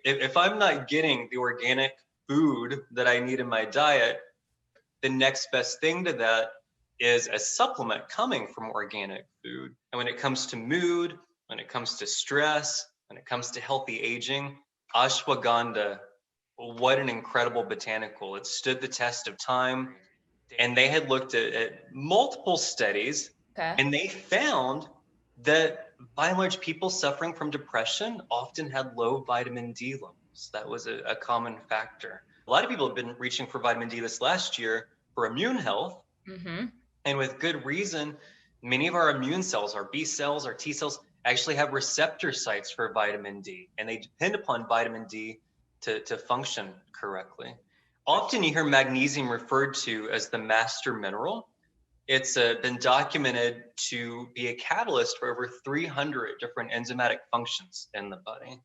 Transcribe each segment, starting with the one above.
if I'm not getting the organic food that I need in my diet, the next best thing to that is a supplement coming from organic food. And when it comes to mood, when it comes to stress, when it comes to healthy aging, ashwagandha, what an incredible botanical. It stood the test of time. And they had looked at multiple studies, and they found that by and large, people suffering from depression often had low vitamin D levels. That was a common factor. A lot of people have been reaching for vitamin D this last year for immune health. And with good reason. Many of our immune cells, our B cells, our T cells, actually have receptor sites for vitamin D, and they depend upon vitamin D to function correctly. Often you hear magnesium referred to as the master mineral. It's been documented to be a catalyst for over 300 different enzymatic functions in the body.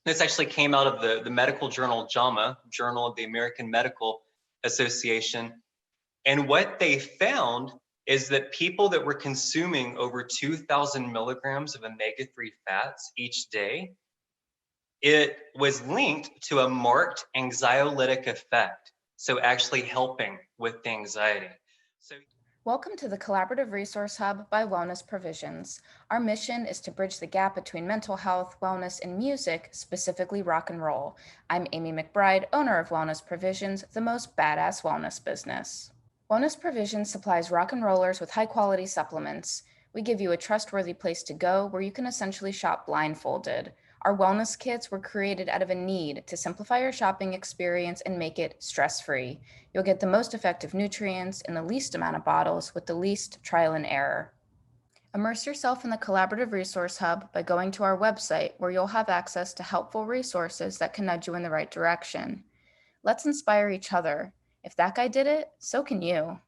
This actually came out of the medical journal JAMA, Journal of the American Medical Association. And what they found is that people that were consuming over 2,000 milligrams of omega-3 fats each day, it was linked to a marked anxiolytic effect. So actually helping with the anxiety. Welcome to the Collaborative Resource Hub by Wellness Provisions. Our mission is to bridge the gap between mental health, wellness, and music, specifically rock and roll. I'm Amy McBride, owner of Wellness Provisions, the most badass wellness business. Wellness Provisions supplies rock and rollers with high-quality supplements. We give you a trustworthy place to go where you can essentially shop blindfolded. Our wellness kits were created out of a need to simplify your shopping experience and make it stress-free. You'll get the most effective nutrients in the least amount of bottles with the least trial and error. Immerse yourself in the Collaborative Resource Hub by going to our website where you'll have access to helpful resources that can nudge you in the right direction. Let's inspire each other. If that guy did it, so can you.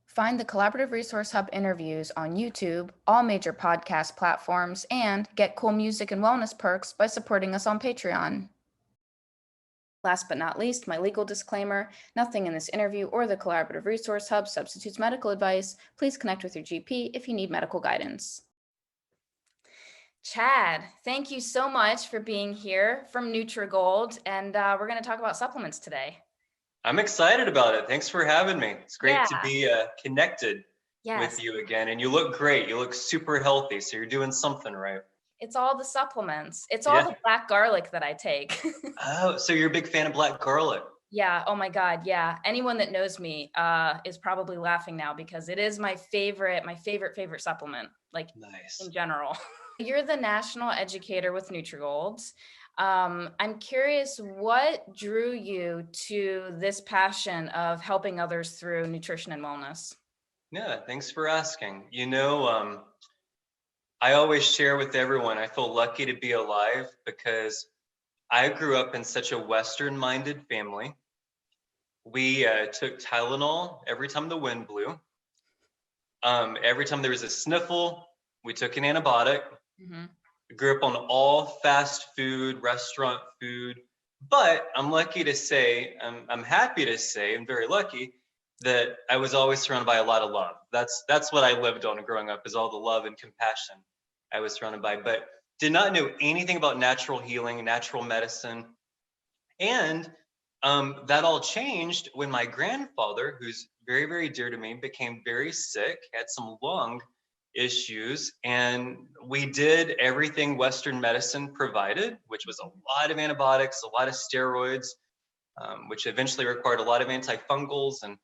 Find the Collaborative Resource Hub interviews on YouTube, all major podcast platforms, and get cool music and wellness perks by supporting us on Patreon. Last but not least, my legal disclaimer: nothing in this interview or the Collaborative Resource Hub substitutes medical advice. Please connect with your GP if you need medical guidance. Chad, thank you so much for being here from NutriGold, and we're going to talk about supplements today. I'm excited about it. Thanks for having me. It's great to be connected with you again. And you look great. You look super healthy. So you're doing something right. It's all the supplements. It's all the black garlic that I take. Oh, so you're a big fan of black garlic? Yeah. Oh my God. Yeah. Anyone that knows me is probably laughing now because it is my favorite supplement, like in general. You're the national educator with NutriGold. I'm curious, what drew you to this passion of helping others through nutrition and wellness? Yeah, thanks for asking. You know, I always share with everyone, I feel lucky to be alive because I grew up in such a Western-minded family. We took Tylenol every time the wind blew. Every time there was a sniffle, we took an antibiotic. Grew up on all fast food, restaurant food, but I'm lucky to say, I'm happy to say, I'm very lucky that I was always surrounded by a lot of love. That's what I lived on growing up, is all the love and compassion I was surrounded by, but did not know anything about natural healing, natural medicine. And that all changed when my grandfather, who's very, very dear to me, became very sick, had some lung issues, and we did everything Western medicine provided, which was a lot of antibiotics, a lot of steroids, which eventually required a lot of antifungals, and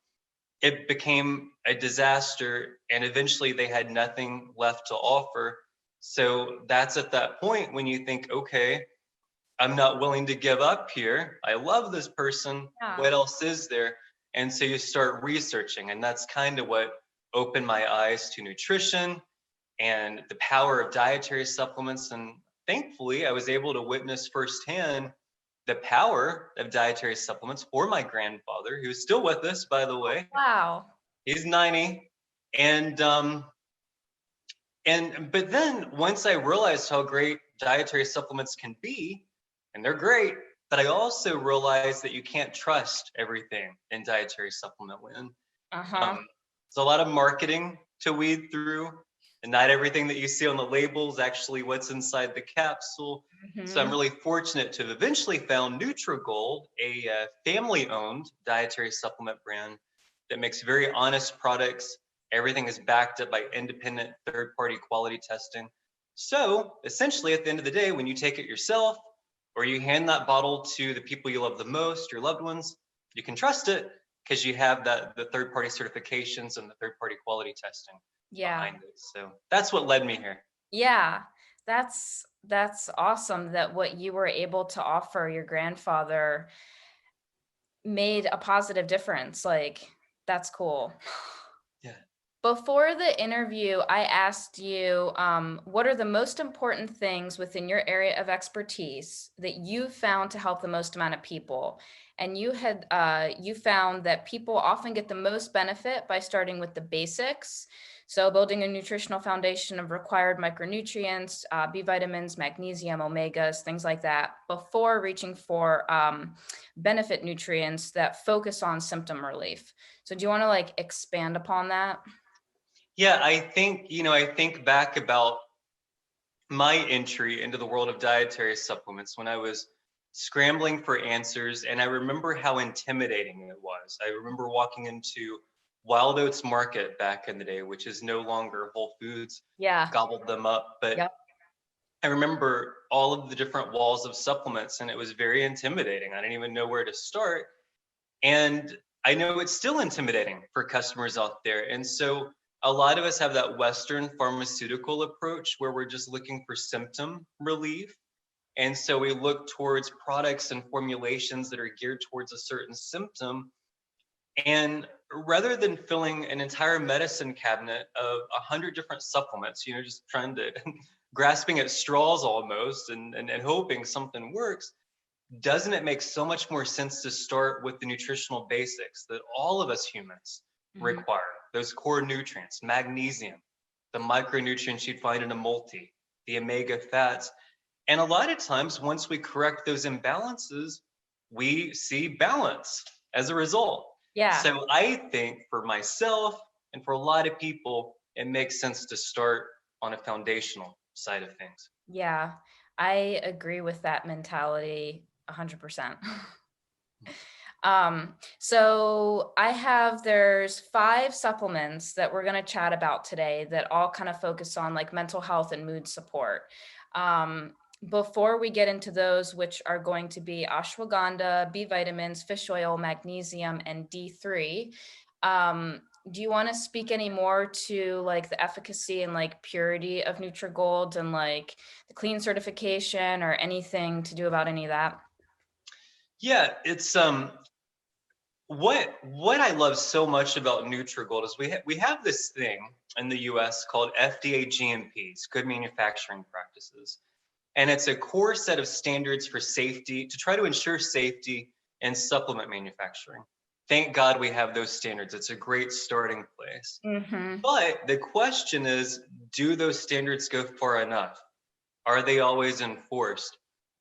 it became a disaster, and eventually they had nothing left to offer. So that's at that point when you think, okay, I'm not willing to give up here. I love this person. What else is there? And so you start researching, and that's kind of what opened my eyes to nutrition and the power of dietary supplements. And thankfully, I was able to witness firsthand the power of dietary supplements for my grandfather, who's still with us, by the way. Wow. He's 90. But then once I realized how great dietary supplements can be, and they're great, but I also realized that you can't trust everything in dietary supplement. There's a lot of marketing to weed through, And not everything that you see on the label is actually what's inside the capsule. So I'm Mhm. really fortunate to have eventually found NutriGold, a family-owned dietary supplement brand that makes very honest products. Everything is backed up by independent third-party quality testing. So essentially, at the end of the day, when you take it yourself or you hand that bottle to the people you love the most, your loved ones, you can trust it because you have the third-party certifications and the third-party quality testing Yeah. behind it. So that's what led me here. Yeah. That's awesome that what you were able to offer your grandfather made a positive difference. Like, that's cool. Yeah. Before the interview, I asked you, what are the most important things within your area of expertise that you found to help the most amount of people? And you found that people often get the most benefit by starting with the basics. So building a nutritional foundation of required micronutrients, B vitamins, magnesium, omegas, things like that, before reaching for benefit nutrients that focus on symptom relief. So do you want to like expand upon that? Yeah, I think back about my entry into the world of dietary supplements when I was scrambling for answers, and I remember how intimidating it was. I remember walking into Wild Oats Market back in the day, which is no longer Whole Foods, Yeah. gobbled them up. But Yep. I remember all of the different walls of supplements, and it was very intimidating. I didn't even know where to start. And I know it's still intimidating for customers out there. And so a lot of us have that Western pharmaceutical approach where we're just looking for symptom relief. And so we look towards products and formulations that are geared towards a certain symptom. And rather than filling an entire medicine cabinet of 100 different supplements, just trying to grasping at straws almost and hoping something works, doesn't it make so much more sense to start with the nutritional basics that all of us humans Mhm. require? Those core nutrients, magnesium, the micronutrients you'd find in a multi, the omega fats. And a lot of times, once we correct those imbalances, we see balance as a result. Yeah. So I think for myself and for a lot of people, it makes sense to start on a foundational side of things. Yeah. I agree with that mentality 100%. There's 5 supplements that we're going to chat about today that all kind of focus on like mental health and mood support. Before we get into those, which are going to be ashwagandha, B vitamins, fish oil, magnesium, and D3, do you want to speak any more to like the efficacy and like purity of NutriGold and like the clean certification or anything to do about any of that? Yeah, it's what I love so much about NutriGold is we have this thing in the US called FDA GMPs, good manufacturing practices. And it's a core set of standards for safety to try to ensure safety in supplement manufacturing. Thank God we have those standards. It's a great starting place. Mm-hmm. But the question is, do those standards go far enough? Are they always enforced?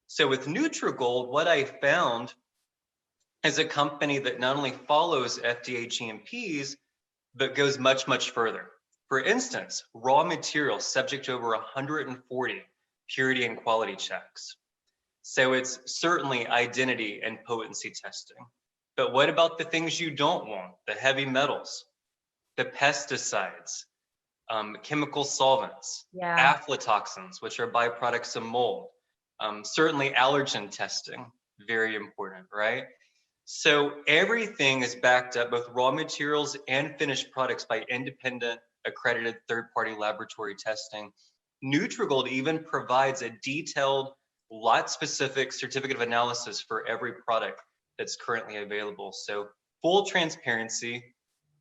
So with NutriGold, what I found is a company that not only follows FDA GMPs, but goes much, much further. For instance, raw materials subject to over 140 purity and quality checks. So it's certainly identity and potency testing. But what about the things you don't want? The heavy metals, the pesticides, chemical solvents, Yeah. aflatoxins, which are byproducts of mold, certainly allergen testing, very important, right? So everything is backed up, both raw materials and finished products, by independent accredited third-party laboratory testing. NutriGold even provides a detailed, lot-specific certificate of analysis for every product that's currently available. So full transparency,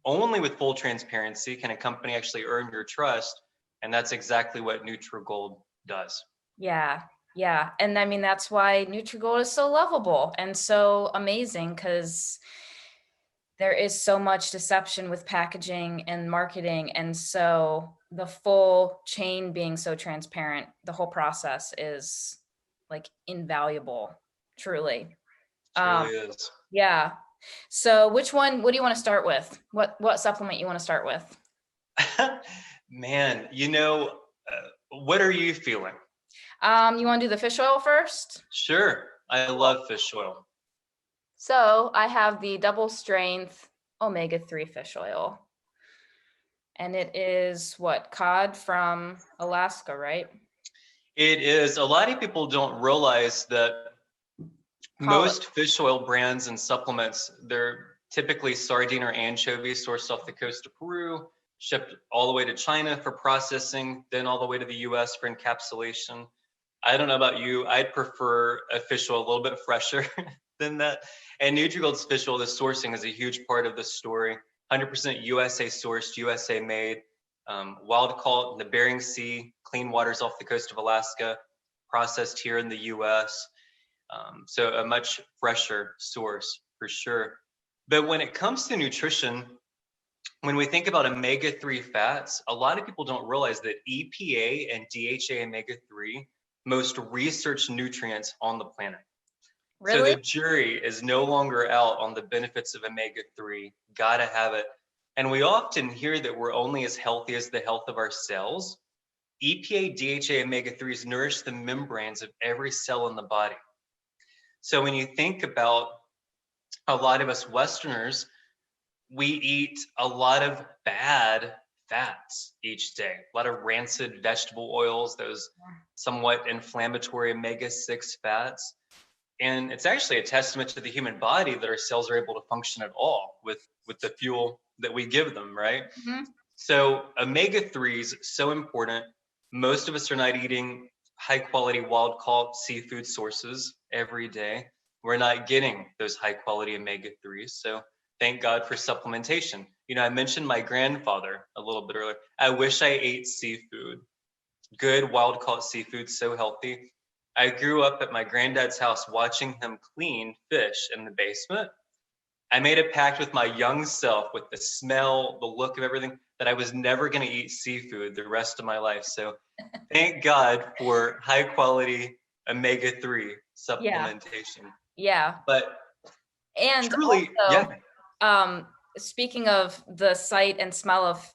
only with full transparency can a company actually earn your trust, and that's exactly what NutriGold does. Yeah. Yeah. And I mean, that's why NutriGold is so lovable and so amazing because there is so much deception with packaging and marketing. And so the full chain being so transparent, the whole process is like invaluable, truly. Truly Um, is. yeah. So what do you want to start with? What supplement you want to start with? Man, what are you feeling? You want to do the fish oil first? Sure. I love fish oil. So I have the double strength omega-3 fish oil. And it is what? Cod from Alaska, right? It is. A lot of people don't realize that Pollock. most fish oil brands and supplements, they're typically sardine or anchovy sourced off the coast of Peru, shipped all the way to China for processing, then all the way to the US for encapsulation. I don't know about you, I'd prefer a fish oil a little bit fresher than that. And NutriGold's fish oil, the sourcing is a huge part of the story. 100% USA sourced, USA made, wild caught in the Bering Sea, clean waters off the coast of Alaska, processed here in the US. So a much fresher source for sure. But when it comes to nutrition, when we think about omega-3 fats, a lot of people don't realize that EPA and DHA omega-3, most researched nutrients on the planet. So Really? the jury is no longer out on the benefits of omega-3. Gotta have it. And we often hear that we're only as healthy as the health of our cells. EPA, DHA, omega-3s nourish the membranes of every cell in the body. So when you think about a lot of us Westerners, we eat a lot of bad fats each day, a lot of rancid vegetable oils, those somewhat inflammatory omega-6 fats. And it's actually a testament to the human body that our cells are able to function at all with the fuel that we give them, right? Mm-hmm. So omega-3s, so important. Most of us are not eating high quality wild caught seafood sources every day. We're not getting those high quality omega-3s. So thank God for supplementation. I mentioned my grandfather a little bit earlier. I wish I ate seafood, good wild caught seafood, so healthy. I grew up at my granddad's house watching him clean fish in the basement. I made a pact with my young self, with the smell, the look of everything, that I was never going to eat seafood the rest of my life. So thank God for high quality omega-3 Yeah. supplementation. Yeah. But And truly, also, yeah, speaking of the sight and smell of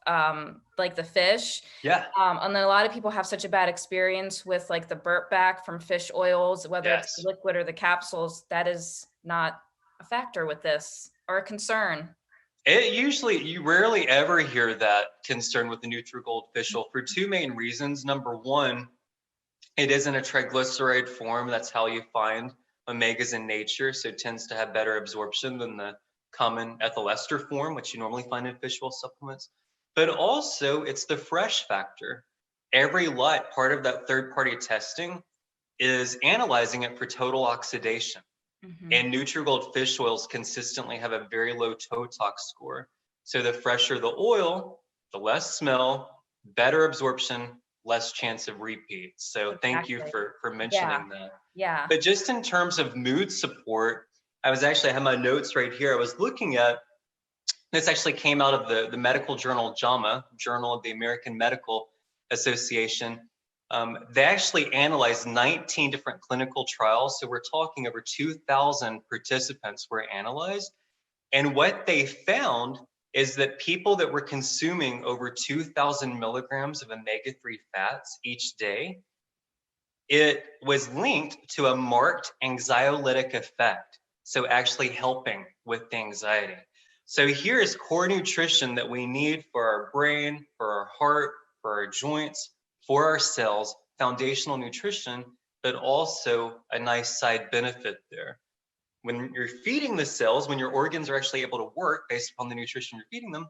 like the fish, yeah, and then a lot of people have such a bad experience with like the burp back from fish oils, whether it's the yes. liquid or the capsules. That is not a factor with this or a concern. You rarely ever hear that concern with the NutriGold fish oil for two main reasons. Number one, it isn't a triglyceride form. That's how you find omegas in nature. So it tends to have better absorption than the common ethyl ester form, which you normally find in fish oil supplements. But also, it's the fresh factor. Every lot, part of that third party testing, is analyzing it for total oxidation. Mm-hmm. And NutriGold fish oils consistently have a very low TOTOX score. So the fresher the oil, the less smell, better absorption, less chance of repeat. So thank you Exactly. for mentioning that. Yeah. But just in terms of mood support, I have my notes right here. I was looking at, this actually came out of the medical journal JAMA, Journal of the American Medical Association. They actually analyzed 19 different clinical trials. So we're talking over 2,000 participants were analyzed. And what they found is that people that were consuming over 2,000 milligrams of omega-3 fats each day, it was linked to a marked anxiolytic effect. So actually helping with the anxiety. So here's core nutrition that we need for our brain, for our heart, for our joints, for our cells, foundational nutrition, but also a nice side benefit there. When you're feeding the cells, when your organs are actually able to work based upon the nutrition you're feeding them,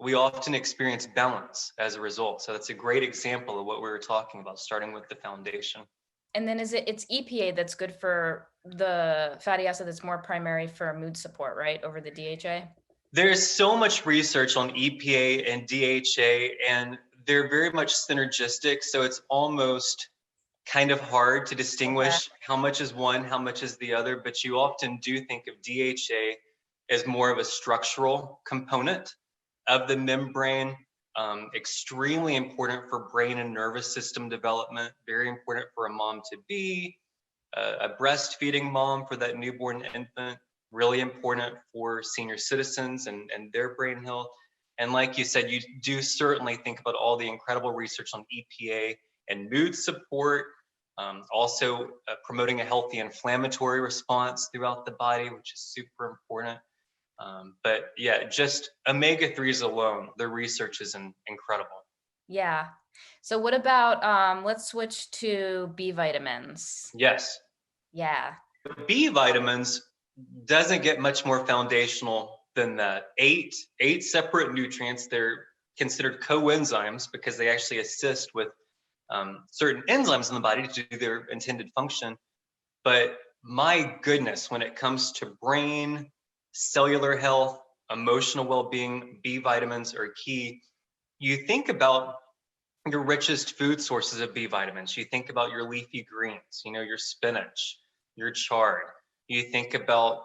we often experience balance as a result. So that's a great example of what we were talking about, starting with the foundation. And then it's EPA that's good for the fatty acid that's more primary for mood support, right? Over the DHA? There's so much research on EPA and DHA, and they're very much synergistic. So it's almost kind of hard to distinguish how much is one, how much is the other, but you often do think of DHA as more of a structural component of the membrane, extremely important for brain and nervous system development, very important for a mom to be, a breastfeeding mom for that newborn infant, really important for senior citizens and their brain health. And like you said, you do certainly think about all the incredible research on EPA and mood support, also promoting a healthy inflammatory response throughout the body, which is super important. But yeah, just omega-3s alone, the research is incredible. Yeah. So what about, let's switch to B vitamins. Yes. Yeah. B vitamins doesn't get much more foundational than that. Eight separate nutrients. They're considered coenzymes because they actually assist with certain enzymes in the body to do their intended function. But my goodness, when it comes to brain, cellular health, emotional well-being, B vitamins are key. You think about your richest food sources of B vitamins. You think about your leafy greens, your spinach, your chard. You think about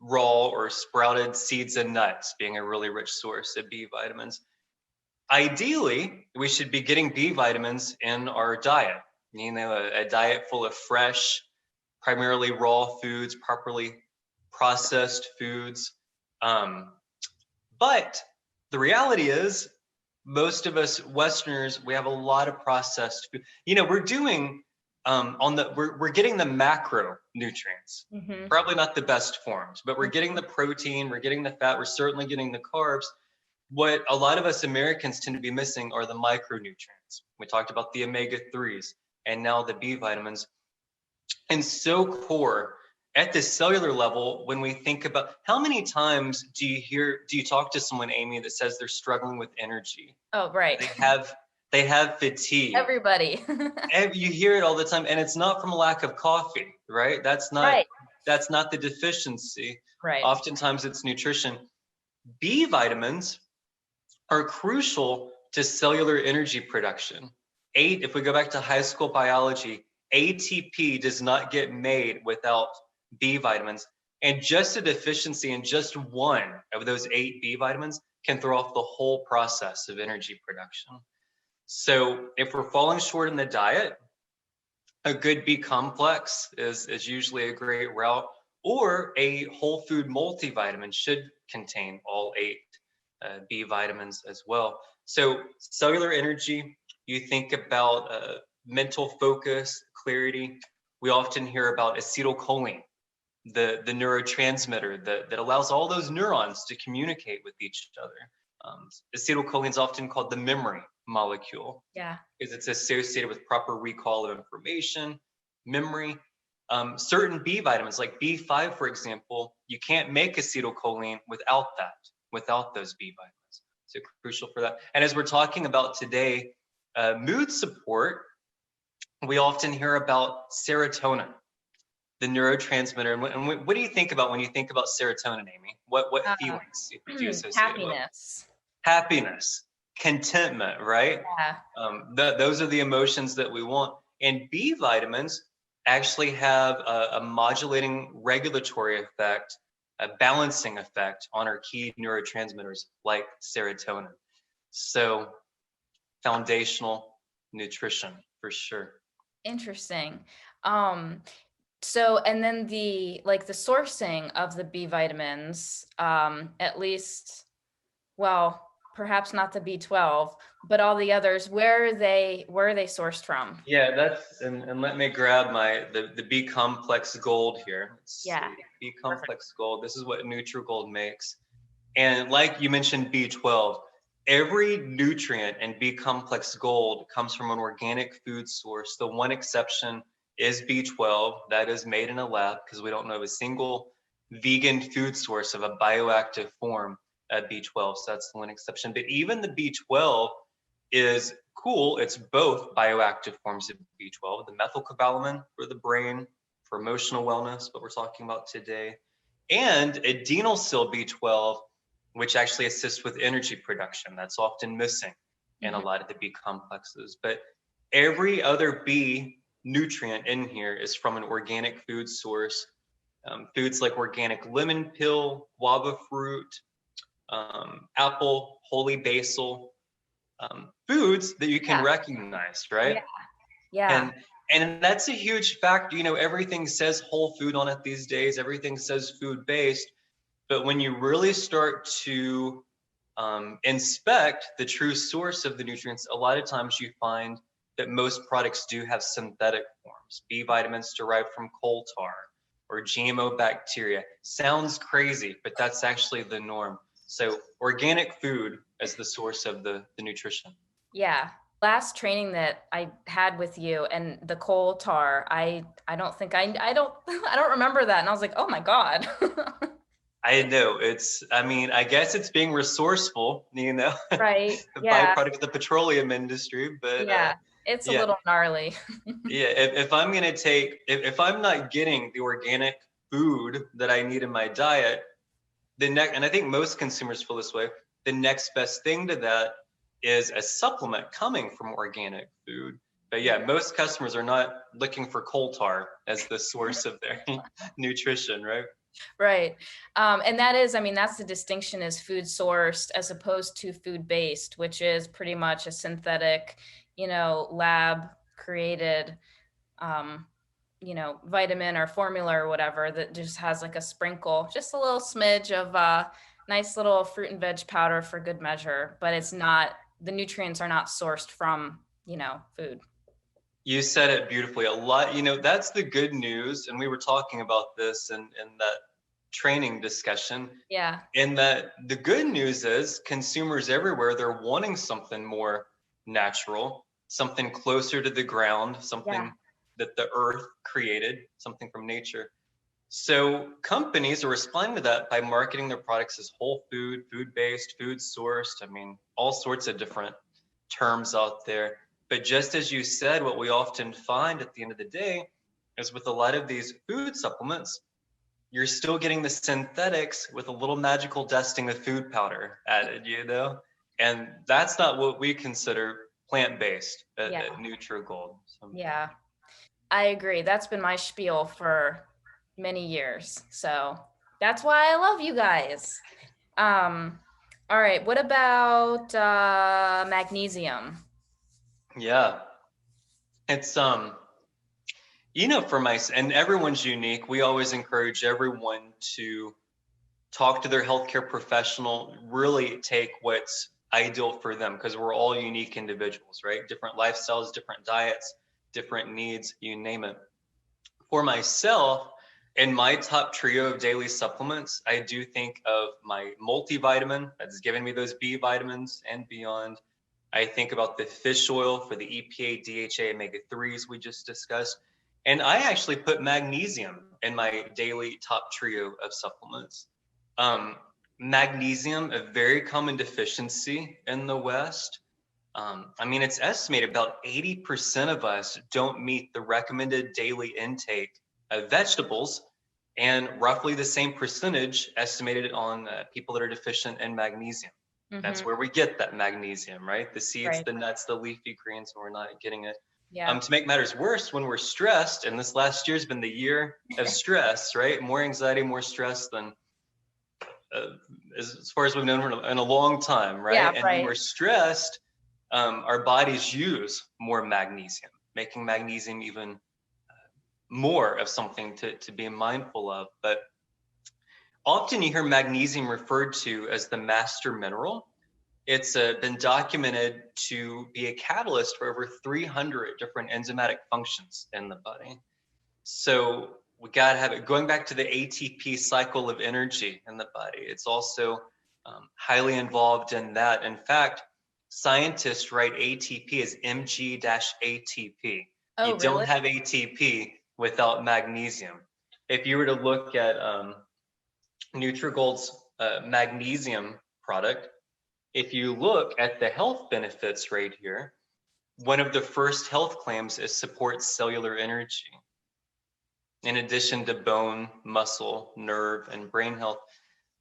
raw or sprouted seeds and nuts being a really rich source of B vitamins. Ideally, we should be getting B vitamins in our diet, a diet full of fresh, primarily raw foods, properly processed foods. But the reality is, most of us Westerners, we have a lot of processed food. We're doing we're getting the macronutrients, probably not the best forms, but we're getting the protein, we're getting the fat, we're certainly getting the carbs. What a lot of us Americans tend to be missing are the micronutrients. We talked about the omega-3s and now the B vitamins. And so core at the cellular level, when we think about how many times do you talk to someone, Amy, that says they're struggling with energy? Oh, right. They have fatigue. Everybody. You hear it all the time, and it's not from a lack of coffee, right? That's not the deficiency. Right. Oftentimes it's nutrition. B vitamins are crucial to cellular energy production. If we go back to high school biology, ATP does not get made without B vitamins. And just a deficiency in just one of those 8 B vitamins can throw off the whole process of energy production. So if we're falling short in the diet, a good B complex is usually a great route, or a whole food multivitamin should contain all 8 B vitamins as well. So cellular energy, you think about mental focus, clarity. We often hear about acetylcholine, the neurotransmitter that allows all those neurons to communicate with each other. Acetylcholine is often called the memory molecule. Yeah. Because it's associated with proper recall of information, memory. Certain B vitamins, like B5, for example, you can't make acetylcholine without those B vitamins. So crucial for that. And as we're talking about today, mood support, we often hear about serotonin, the neurotransmitter. And what do you think about when you think about serotonin, Amy? What feelings do you associate with? Happiness, contentment, right? Yeah. Those are the emotions that we want. And B vitamins actually have a modulating regulatory effect, a balancing effect on our key neurotransmitters like serotonin. So foundational nutrition for sure. Interesting. So, and then the sourcing of the B vitamins, at least, well, perhaps not the B12, but all the others, where are they sourced from? Yeah, and let me grab the B complex gold here. Let's see. B complex gold. This is what NutriGold makes. And like you mentioned, B12, every nutrient in B complex gold comes from an organic food source. The one exception is B12. That is made in a lab because we don't know of a single vegan food source of a bioactive form at B12. So that's the one exception. But even the B12 is cool. It's both bioactive forms of B12, the methylcobalamin for the brain, for emotional wellness, what we're talking about today, and adenylyl B12, which actually assists with energy production. That's often missing in a lot of the B complexes. But every other B nutrient in here is from an organic food source. Foods like organic lemon peel, guava fruit, apple, holy basil, foods that you can recognize, right? Yeah. And that's a huge factor. Everything says whole food on it these days. Everything says food based. But when you really start to inspect the true source of the nutrients, a lot of times you find that most products do have synthetic forms, B vitamins derived from coal tar or GMO bacteria. Sounds crazy, but that's actually the norm. So organic food as the source of the nutrition. Yeah. Last training that I had with you and the coal tar, I don't think I don't I don't remember that. And I was like, oh my God. I know I mean, I guess it's being resourceful, a Right. Yeah. byproduct of the petroleum industry, but Yeah. It's a yeah, little gnarly. yeah. If I'm going to if I'm not getting the organic food that I need in my diet, and I think most consumers feel this way, the next best thing to that is a supplement coming from organic food. But yeah, most customers are not looking for coal tar as the source of their nutrition, right? Right. And that is, I mean, that's the distinction, is food sourced as opposed to food based, which is pretty much a synthetic, lab created, vitamin or formula or whatever that just has like a sprinkle, just a little smidge of nice little fruit and veg powder for good measure, but it's not, the nutrients are not sourced from, food. You said it beautifully. A lot, that's the good news. And we were talking about this in that training discussion. Yeah. And that the good news is consumers everywhere, they're wanting something more natural, something closer to the ground, something that the earth created, something from nature. So companies are responding to that by marketing their products as whole food, food-based, food sourced. I mean, all sorts of different terms out there. But just as you said, what we often find at the end of the day is with a lot of these food supplements, you're still getting the synthetics with a little magical dusting of food powder added, And that's not what we consider plant-based at NutriGold. So. Yeah, I agree. That's been my spiel for many years. So that's why I love you guys. All right. What about magnesium? Yeah, it's for and everyone's unique. We always encourage everyone to talk to their healthcare professional, really take what's ideal for them, because we're all unique individuals, right? Different lifestyles, different diets, different needs, you name it. For myself, in my top trio of daily supplements, I do think of my multivitamin that's giving me those B vitamins and beyond. I think about the fish oil for the EPA, DHA, omega-3s we just discussed. And I actually put magnesium in my daily top trio of supplements. Magnesium, a very common deficiency in the West. I mean, it's estimated about 80% of us don't meet the recommended daily intake of vegetables, and roughly the same percentage estimated on people that are deficient in magnesium. That's where we get that magnesium, right? The seeds, the nuts, the leafy greens, and we're not getting it. Yeah. To make matters worse, when we're stressed, and this last year's been the year of stress, right? More anxiety, more stress than as far as we've known in a long time, right? Yeah, and right. when we're stressed, our bodies use more magnesium, making magnesium even more of something to be mindful of. But often you hear magnesium referred to as the master mineral. It's been documented to be a catalyst for over 300 different enzymatic functions in the body. So we got to have it. Going back to the ATP cycle of energy in the body, it's also highly involved in that. In fact, scientists write ATP as Mg-ATP. Oh, You don't really? have ATP without magnesium. If you were to look at NutriGold's magnesium product, if you look at the health benefits right here, one of the first health claims is support cellular energy. In addition to bone, muscle, nerve, and brain health.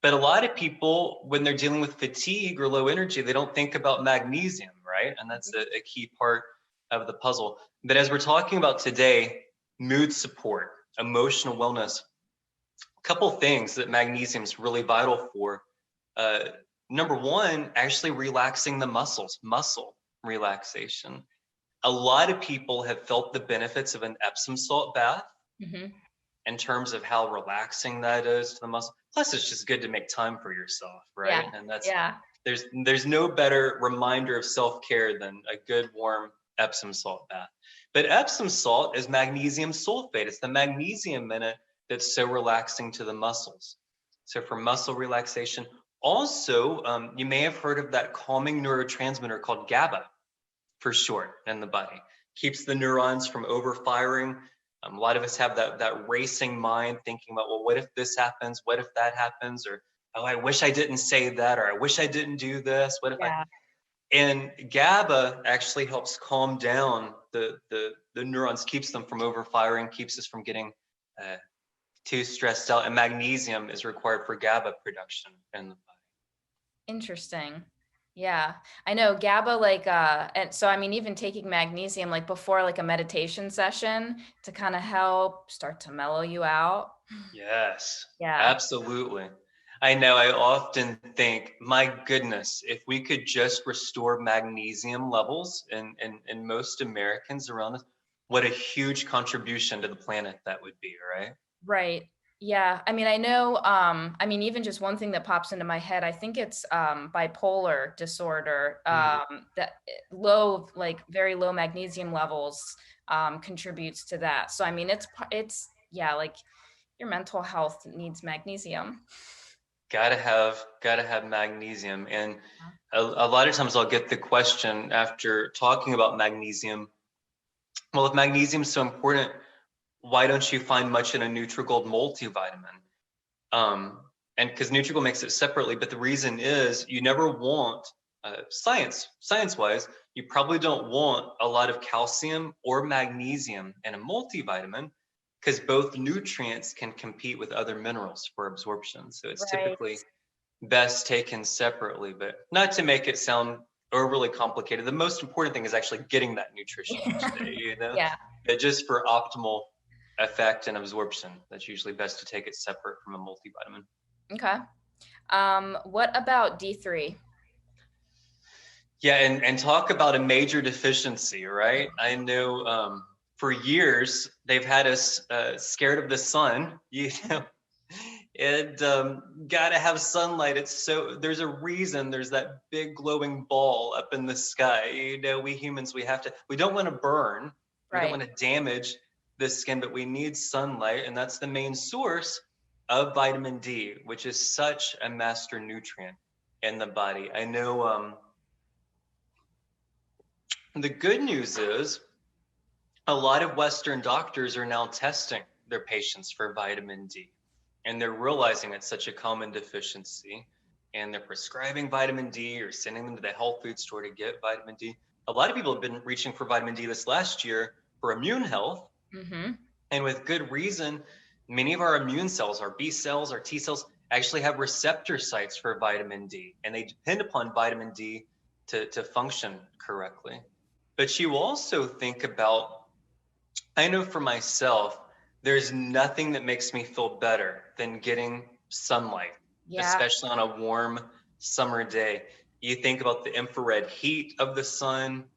But a lot of people, when they're dealing with fatigue or low energy, they don't think about magnesium, right? And that's a key part of the puzzle. But as we're talking about today, mood support, emotional wellness, a couple things that magnesium is really vital for. Number one, actually relaxing the muscles, muscle relaxation. A lot of people have felt the benefits of an Epsom salt bath. In terms of how relaxing that is to the muscle. Plus, it's just good to make time for yourself, right? Yeah. And that's There's no better reminder of self-care than a good warm Epsom salt bath. But Epsom salt is magnesium sulfate. It's the magnesium in it that's so relaxing to the muscles. So for muscle relaxation. Also, you may have heard of that calming neurotransmitter called GABA for short in the body. Keeps the neurons from overfiring. A lot of us have that racing mind thinking about, well, what if this happens? What if that happens? Or, oh, I wish I didn't say that, or I wish I didn't do this. What if I? And GABA actually helps calm down the neurons, keeps them from overfiring, keeps us from getting too stressed out. And magnesium is required for GABA production in the body. Interesting. Yeah, I know GABA, like, and so, I mean, even taking magnesium, like before, like a meditation session to kind of help start to mellow you out. Yes, Yeah. absolutely. I know. I often think, my goodness, if we could just restore magnesium levels in most Americans around us, what a huge contribution to the planet that would be, right? Right. Yeah. I mean, I know, I mean, even just one thing that pops into my head, I think it's bipolar disorder, that low, like very low magnesium levels contributes to that. So, I mean, yeah, like your mental health needs magnesium. Gotta have magnesium. And a lot of times I'll get the question after talking about magnesium. Well, if magnesium is so important, why don't you find much in a NutriGold multivitamin? And because NutriGold makes it separately, but the reason is you never want science-wise, you probably don't want a lot of calcium or magnesium in a multivitamin because both nutrients can compete with other minerals for absorption. So it's Right. typically best taken separately, but not to make it sound overly complicated. The most important thing is actually getting that nutrition each day, Yeah. But just for optimal effect and absorption, that's usually best to take it separate from a multivitamin. Okay. What about D3? Yeah, and talk about a major deficiency, right? I know for years they've had us scared of the sun, and gotta have sunlight. It's so there's a reason there's that big glowing ball up in the sky. We humans, we don't want to burn, we don't Right. want to damage the skin, but we need sunlight, and that's the main source of vitamin D, which is such a master nutrient in the body. I know the good news is a lot of Western doctors are now testing their patients for vitamin D, and they're realizing it's such a common deficiency, and they're prescribing vitamin D or sending them to the health food store to get vitamin D. A lot of people have been reaching for vitamin D this last year for immune health, and with good reason. Many of our immune cells, our B cells, our T cells, actually have receptor sites for vitamin D, and they depend upon vitamin D to function correctly. But you also think about, I know for myself, there's nothing that makes me feel better than getting sunlight, Yeah. especially on a warm summer day. You think about the infrared heat of the sun,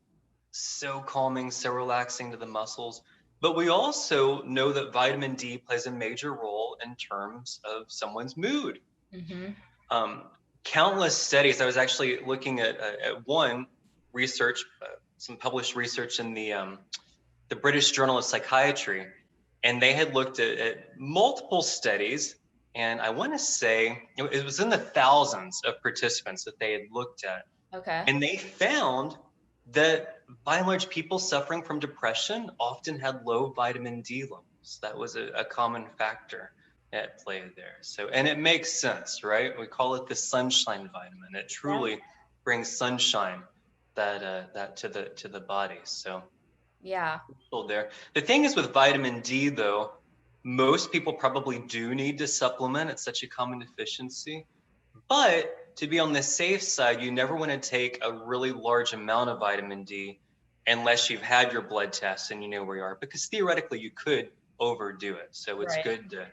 so calming, so relaxing to the muscles. But we also know that vitamin D plays a major role in terms of someone's mood. Um, Countless studies. I was actually looking at one research, some published research in the British Journal of Psychiatry, and they had looked at multiple studies, and I want to say it was in the thousands of participants that they had looked at. Okay. And they found that by and large, people suffering from depression often had low vitamin D levels. That was a common factor at play there. So, and it makes sense, right? We call it the sunshine vitamin. It truly brings sunshine that to the body. So, Yeah. there. The thing is with vitamin D, though, most people probably do need to supplement. It's such a common deficiency. But to be on the safe side, you never want to take a really large amount of vitamin D unless you've had your blood tests and you know where you are, because theoretically you could overdo it. So it's good to,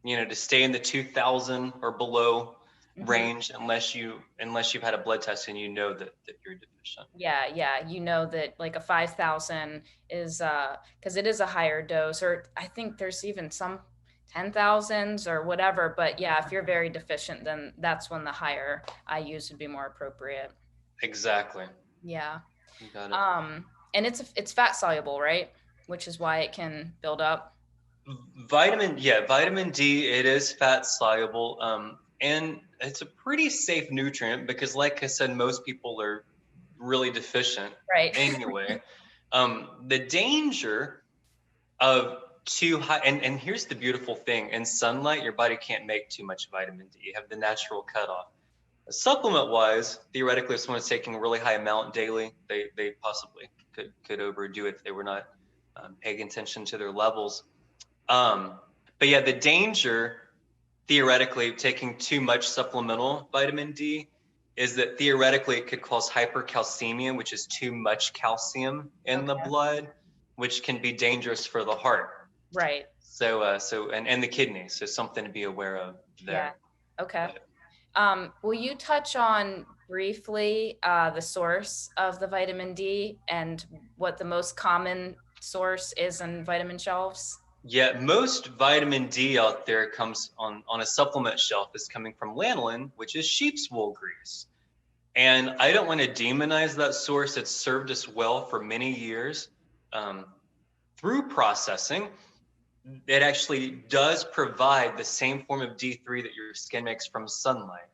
to stay in the 2000 or below range unless you've had a blood test and you know that you're deficient. Yeah, yeah. You know that like a 5,000 is because it is a higher dose, or I think there's even some 10,000s or whatever. But yeah, if you're very deficient, then that's when the higher IUs would be more appropriate. Exactly. Yeah. You got it. And it's fat soluble, right? Which is why it can build up. Vitamin D, it is fat soluble. And it's a pretty safe nutrient because, like I said, most people are really deficient Right. anyway. The danger of too high, and here's the beautiful thing: in sunlight, your body can't make too much vitamin D. You have the natural cutoff. Supplement wise, theoretically, if someone's taking a really high amount daily, they possibly could overdo it if they were not paying attention to their levels. Um, but yeah, the danger theoretically of taking too much supplemental vitamin D is that theoretically it could cause hypercalcemia, which is too much calcium in the Okay. blood, which can be dangerous for the heart. Right. And the kidneys. So something to be aware of Yeah. there. Okay. But Will you touch on briefly the source of the vitamin D and what the most common source is in vitamin shelves? yeah, most vitamin D out there comes on a supplement shelf is coming from lanolin, which is sheep's wool grease. And I don't want to demonize that source. It's served us well for many years. Um, Through processing, it actually does provide the same form of D3 that your skin makes from sunlight.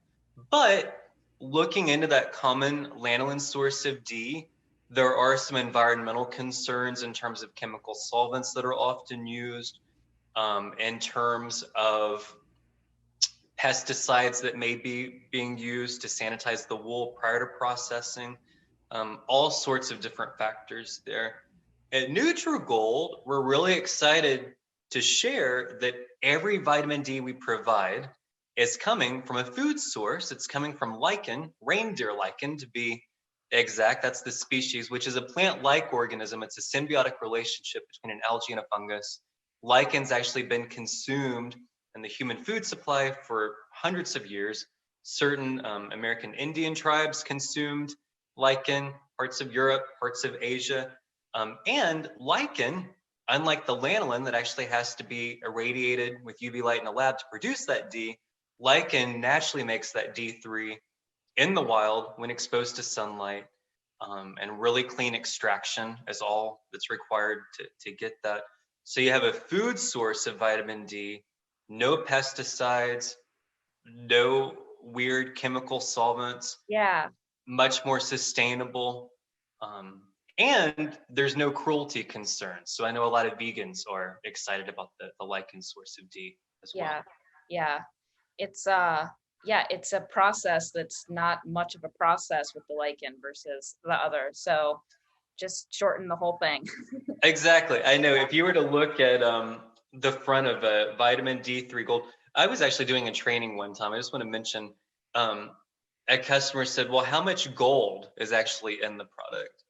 But looking into that common lanolin source of D, there are some environmental concerns in terms of chemical solvents that are often used, in terms of pesticides that may be being used to sanitize the wool prior to processing, all sorts of different factors there. At NutriGold, we're really excited to share that every vitamin D we provide is coming from a food source. It's coming from lichen, reindeer lichen to be exact. That's the species, which is a plant-like organism. It's a symbiotic relationship between an algae and a fungus. Lichen's actually been consumed in the human food supply for hundreds of years. Certain American Indian tribes consumed lichen, parts of Europe, parts of Asia. And lichen, unlike the lanolin that actually has to be irradiated with UV light in a lab to produce that D, lichen naturally makes that D3 in the wild when exposed to sunlight. And really clean extraction is all that's required to get that. So you have a food source of vitamin D, no pesticides, no weird chemical solvents, Yeah. much more sustainable. Um, and there's no cruelty concerns. So I know a lot of vegans are excited about the lichen source of D as well. Yeah. Yeah. It's yeah, it's a process that's not much of a process with the lichen versus the other. So just shorten the whole thing. Exactly. I know if you were to look at the front of a vitamin D3 gold, I was actually doing a training one time. I just want to mention um, a customer said, well, how much gold is actually in the product?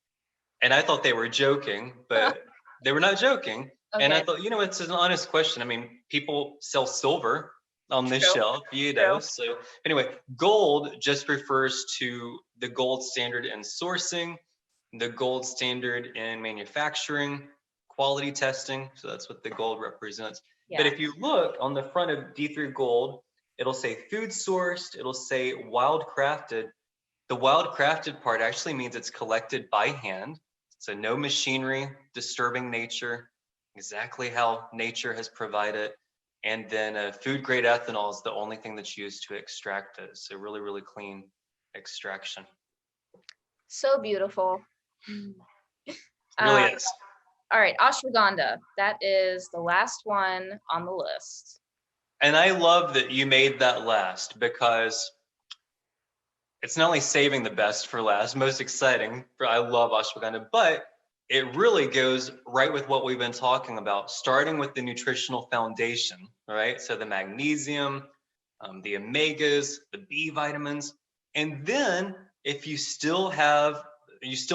And I thought they were joking, but they were not joking. And I Okay. thought, it's an honest question. I mean, people sell silver on this True. shelf, True. So anyway, gold just refers to the gold standard in sourcing, the gold standard in manufacturing, quality testing. So that's what the gold represents. But Yeah. if you look on the front of D3 Gold, it'll say food sourced, it'll say wild crafted. The wild crafted part actually means it's collected by hand. So no machinery disturbing nature, exactly how nature has provided. And then food grade ethanol is the only thing that's used to extract it. So really, really clean extraction. So beautiful. It really Uh, is. all right, ashwagandha. That is the last one on the list. And I love that you made that last because it's not only saving the best for last, most exciting. I love ashwagandha, but it really goes right with what we've been talking about, starting with the nutritional foundation, right? So the magnesium, the omegas, the B vitamins, and then if you still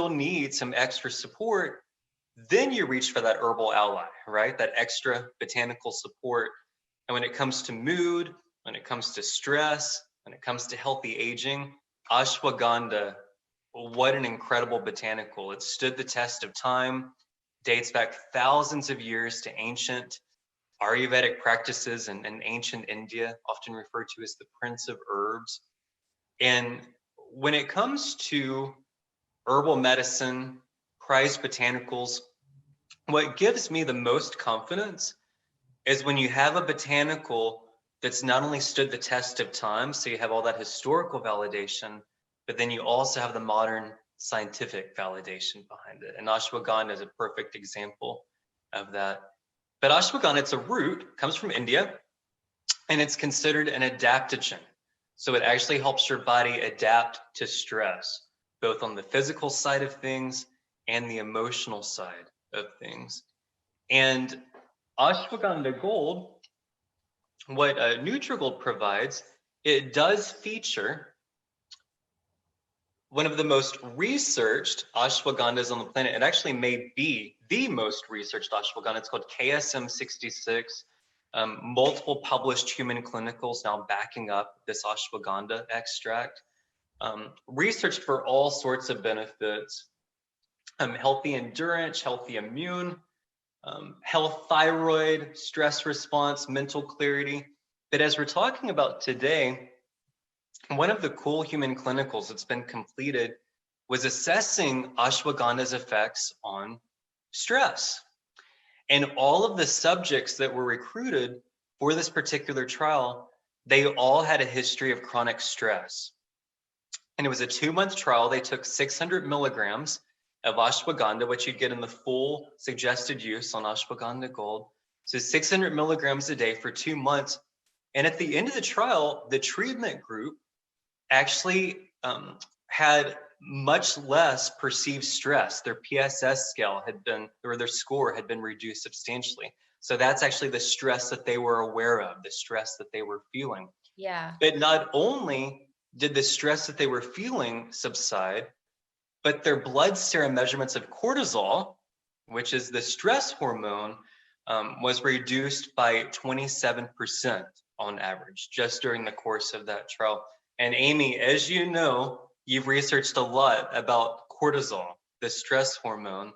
need some extra support, then you reach for that herbal ally, right? That extra botanical support. And when it comes to mood, when it comes to stress, when it comes to healthy aging, ashwagandha, what an incredible botanical. It stood the test of time, dates back thousands of years to ancient Ayurvedic practices in ancient India, often referred to as the Prince of Herbs. And when it comes to herbal medicine, prized botanicals, what gives me the most confidence is when you have a botanical that's not only stood the test of time, so you have all that historical validation, but then you also have the modern scientific validation behind it. And ashwagandha is a perfect example of that. But ashwagandha, it's a root, comes from India, and it's considered an adaptogen. So it actually helps your body adapt to stress, both on the physical side of things and the emotional side of things. And ashwagandha gold, what NutriGold provides, it does feature one of the most researched ashwagandhas on the planet. It actually may be the most researched ashwagandha. It's called KSM 66. Multiple published human clinicals now backing up this ashwagandha extract. Researched for all sorts of benefits, healthy endurance, healthy immune, health, thyroid, stress response, mental clarity. But as we're talking about today, one of the cool human clinicals that's been completed was assessing ashwagandha's effects on stress. And all of the subjects that were recruited for this particular trial, they all had a history of chronic stress. And it was a 2-month trial. They took 600 milligrams of ashwagandha, which you'd get in the full suggested use on ashwagandha gold. So 600 milligrams a day for 2 months. And at the end of the trial, the treatment group actually had much less perceived stress. Their PSS scale had been, or their score had been reduced substantially. So that's actually the stress that they were aware of, the stress that they were feeling. Yeah. But not only did the stress that they were feeling subside, but their blood serum measurements of cortisol, which is the stress hormone, was reduced by 27% on average, just during the course of that trial. And Amy, as you know, you've researched a lot about cortisol, the stress hormone,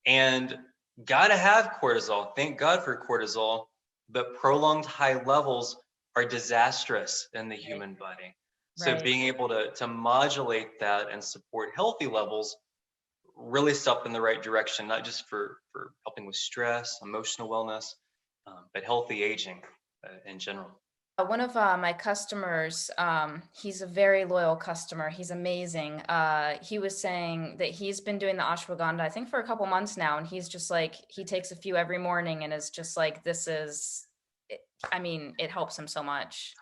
and gotta have cortisol. Thank God for cortisol, but prolonged high levels are disastrous in the human body. So Right. being able to modulate that and support healthy levels really step in the right direction, not just for helping with stress, emotional wellness, but healthy aging in general. One of my customers, he's a very loyal customer. He's amazing. He was saying that he's been doing the ashwagandha, I think, for a couple months now, and he's just like, he takes a few every morning and is just like, this is, I mean, it helps him so much.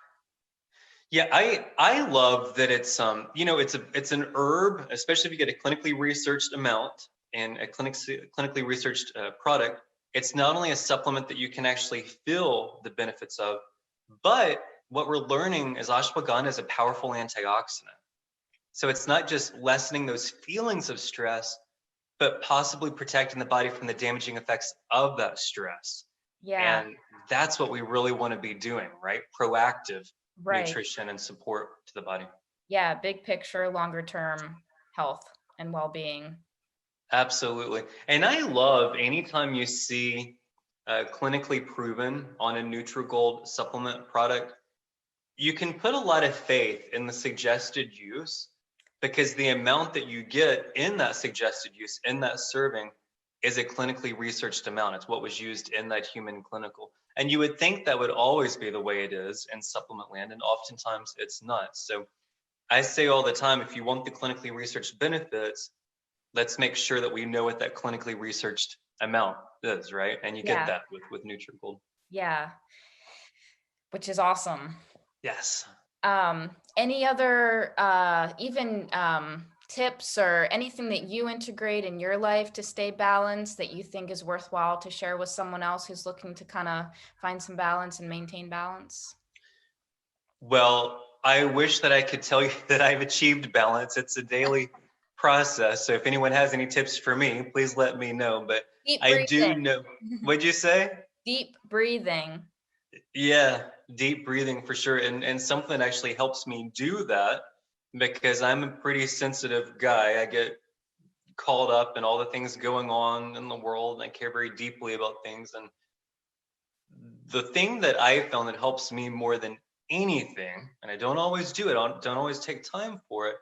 Yeah, I love that it's it's an herb, especially if you get a clinically researched amount and a clinically researched product. It's not only a supplement that you can actually feel the benefits of, but what we're learning is ashwagandha is a powerful antioxidant. So it's not just lessening those feelings of stress, but possibly protecting the body from the damaging effects of that stress. Yeah, And that's what we really want to be doing, right? Proactive right. nutrition and support to the body. Yeah, big picture, longer term health and well-being. Absolutely. And I love anytime you see clinically proven on a NutriGold supplement product, you can put a lot of faith in the suggested use because the amount that you get in that suggested use, in that serving, is a clinically researched amount. It's what was used in that human clinical. And you would think that would always be the way it is in supplement land, and oftentimes it's not. So I say all the time, if you want the clinically researched benefits, let's make sure that we know what that clinically researched amount is, right? And you get Yeah, that with NutriGold. yeah, which is awesome. Yes. Any other even tips or anything that you integrate in your life to stay balanced that you think is worthwhile to share with someone else who's looking to kind of find some balance and maintain balance? Well, I wish that I could tell you that I've achieved balance. It's a daily process. So if anyone has any tips for me, please let me know. But Deep I do breathing. know, what'd you say? Deep breathing. Yeah, deep breathing for sure. And something that actually helps me do that because I'm a pretty sensitive guy. I get caught up in all the things going on in the world and I care very deeply about things. And The thing that I found that helps me more than anything, and I don't always do it, don't always take time for it,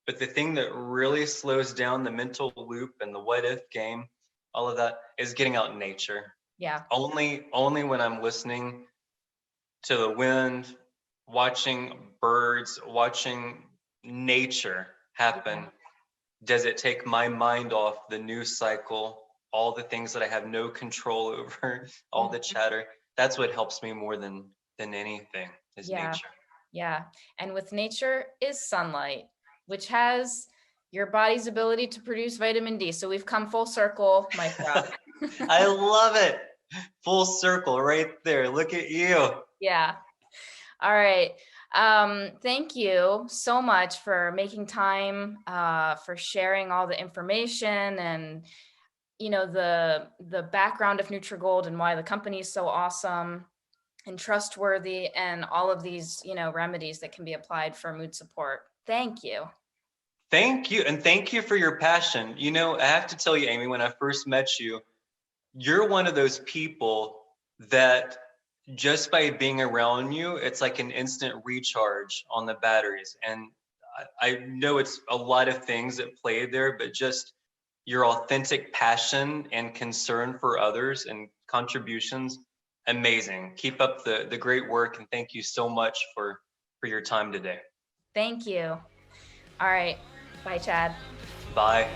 but the thing that really slows down the mental loop and the what if game, all of that, is getting out in nature. Yeah. Only when I'm listening to the wind, watching birds, watching nature happen, does it take my mind off the news cycle, all the things that I have no control over, all the chatter. That's what helps me more than anything is Yeah. nature. Yeah. And with nature is sunlight, which has your body's ability to produce vitamin D. So we've come full circle, my friend. I love it. Full circle right there. Look at you. Yeah. All right. Thank you so much for making time, for sharing all the information and, the background of NutriGold and why the company is so awesome and trustworthy and all of these, remedies that can be applied for mood support. Thank you. Thank you. And thank you for your passion. I have to tell you, Amy, when I first met you, you're one of those people that just by being around you, it's like an instant recharge on the batteries. And I know it's a lot of things that play there, but just your authentic passion and concern for others and contributions, amazing. Keep up the great work, and thank you so much for your time today. Thank you. All right. Bye, Chad. Bye.